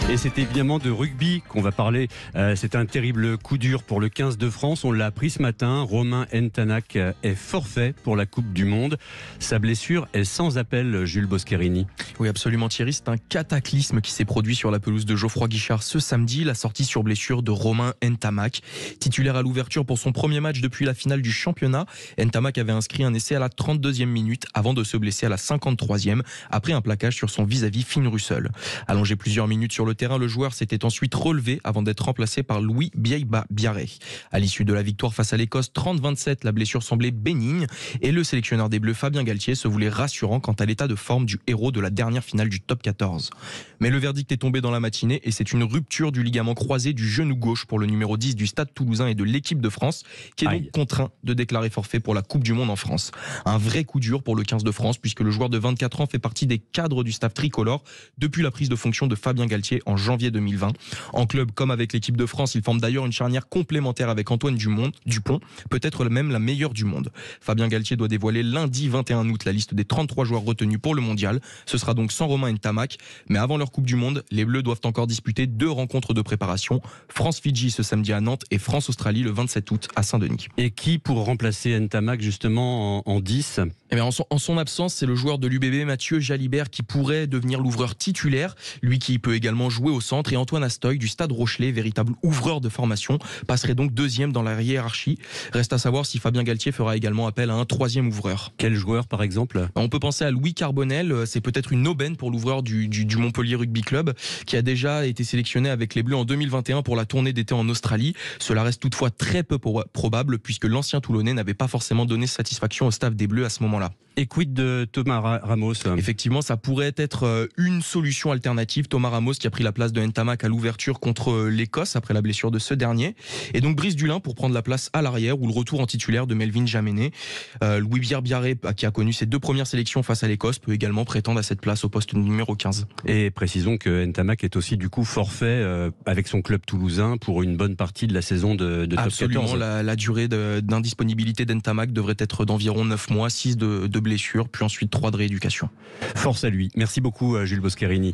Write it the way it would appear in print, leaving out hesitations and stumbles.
Et c'est évidemment de rugby qu'on va parler. C'est un terrible coup dur pour le 15 de France. On l'a appris ce matin. Romain Ntamak est forfait pour la Coupe du Monde. Sa blessure est sans appel, Jules Boscherini. Oui, absolument Thierry. C'est un cataclysme qui s'est produit sur la pelouse de Geoffroy Guichard ce samedi. La sortie sur blessure de Romain Ntamak. Titulaire à l'ouverture pour son premier match depuis la finale du championnat, Ntamak avait inscrit un essai à la 32e minute avant de se blesser à la 53e après un plaquage sur son vis-à-vis Finn Russell. Allongé plusieurs minutes sur le terrain, le joueur s'était ensuite relevé avant d'être remplacé par Louis Biaye-Biarré. À l'issue de la victoire face à l'Écosse 30-27, la blessure semblait bénigne et le sélectionneur des Bleus Fabien Galtier se voulait rassurant quant à l'état de forme du héros de la dernière finale du top 14. Mais le verdict est tombé dans la matinée et c'est une rupture du ligament croisé du genou gauche pour le numéro 10 du Stade Toulousain et de l'équipe de France qui est donc contraint de déclarer forfait pour la Coupe du Monde en France. Un vrai coup dur pour le 15 de France puisque le joueur de 24 ans fait partie des cadres du staff tricolore depuis la prise de fonction de Fabien Galtier en janvier 2020. En club comme avec l'équipe de France, il forme d'ailleurs une charnière complémentaire avec Antoine Dupont, peut-être même la meilleure du monde. Fabien Galtier doit dévoiler lundi 21 août la liste des 33 joueurs retenus pour le mondial. Ce sera donc sans Romain Ntamak, mais avant leur Coupe du Monde, les Bleus doivent encore disputer 2 rencontres de préparation. France-Fidji ce samedi à Nantes et France-Australie le 27 août à Saint-Denis. Et qui pour remplacer Ntamak justement en 10 ? Eh bien, en son absence, c'est le joueur de l'UBB Mathieu Jalibert qui pourrait devenir l'ouvreur titulaire, lui qui peut également jouer au centre, et Antoine Astoy du Stade Rochelet, véritable ouvreur de formation, passerait donc deuxième dans la hiérarchie. Reste à savoir si Fabien Galtier fera également appel à un troisième ouvreur. Quel joueur par exemple ? On peut penser à Louis Carbonel, c'est peut-être une aubaine pour l'ouvreur du Montpellier Rugby Club, qui a déjà été sélectionné avec les Bleus en 2021 pour la tournée d'été en Australie. Cela reste toutefois très peu probable puisque l'ancien Toulonnais n'avait pas forcément donné satisfaction au staff des Bleus à ce moment-là. Et quid de Thomas Ramos ? Effectivement, ça pourrait être une solution alternative. Thomas Ramos qui a pris la place de Ntamak à l'ouverture contre l'Écosse après la blessure de ce dernier. Et donc Brice Dulin pour prendre la place à l'arrière ou le retour en titulaire de Melvin Jamenet. Louis Biaye-Biarré, qui a connu ses 2 premières sélections face à l'Écosse, peut également prétendre à cette place au poste numéro 15. Et précisons que Ntamak est aussi du coup forfait avec son club toulousain pour une bonne partie de la saison de top 14. Absolument, la durée d'indisponibilité d'Ntamak devrait être d'environ 9 mois, 6 de blessure, puis ensuite 3 de rééducation. Force à lui. Merci beaucoup Jules Boscherini.